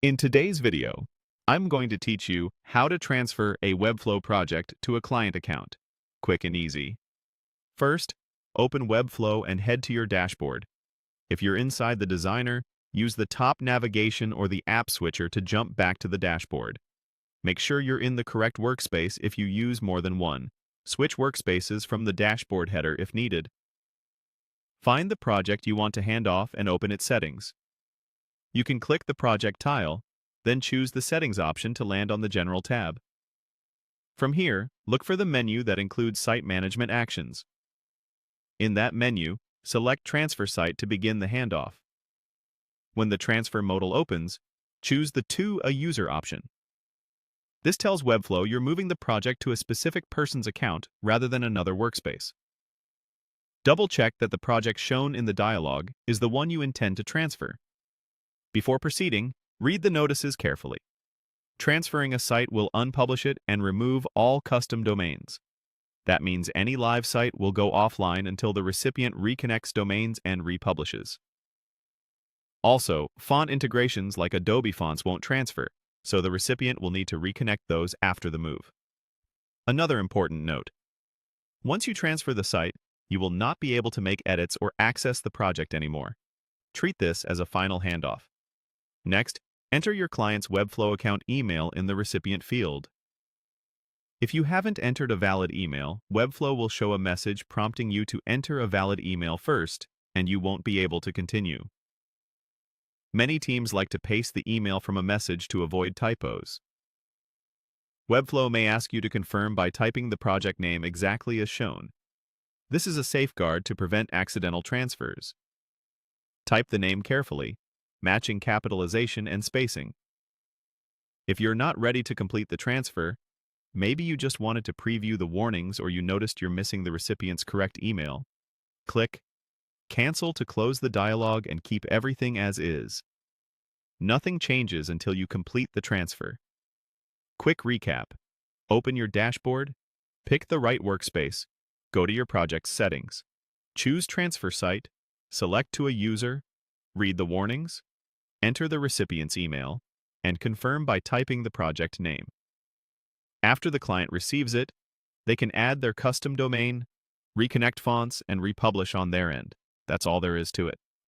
In today's video, I'm going to teach you how to transfer a Webflow project to a client account, quick and easy. First, open Webflow and head to your dashboard. If you're inside the designer, use the top navigation or the app switcher to jump back to the dashboard. Make sure you're in the correct workspace if you use more than one. Switch workspaces from the dashboard header if needed. Find the project you want to hand off and open its settings. You can click the project tile, then choose the Settings option to land on the General tab. From here, look for the menu that includes Site Management Actions. In that menu, select Transfer Site to begin the handoff. When the transfer modal opens, choose the To a User option. This tells Webflow you're moving the project to a specific person's account rather than another workspace. Double-check that the project shown in the dialog is the one you intend to transfer. Before proceeding, read the notices carefully. Transferring a site will unpublish it and remove all custom domains. That means any live site will go offline until the recipient reconnects domains and republishes. Also, font integrations like Adobe fonts won't transfer, so the recipient will need to reconnect those after the move. Another important note: once you transfer the site, you will not be able to make edits or access the project anymore. Treat this as a final handoff. Next, enter your client's Webflow account email in the recipient field. If you haven't entered a valid email, Webflow will show a message prompting you to enter a valid email first, and you won't be able to continue. Many teams like to paste the email from a message to avoid typos. Webflow may ask you to confirm by typing the project name exactly as shown. This is a safeguard to prevent accidental transfers. Type the name carefully, matching capitalization and spacing. If you're not ready to complete the transfer, maybe you just wanted to preview the warnings or you noticed you're missing the recipient's correct email, click Cancel to close the dialog and keep everything as is. Nothing changes until you complete the transfer. Quick recap: open your dashboard, pick the right workspace, go to your project's settings, choose Transfer Site, select To a User, read the warnings, enter the recipient's email, and confirm by typing the project name. After the client receives it, they can add their custom domain, reconnect fonts, and republish on their end. That's all there is to it.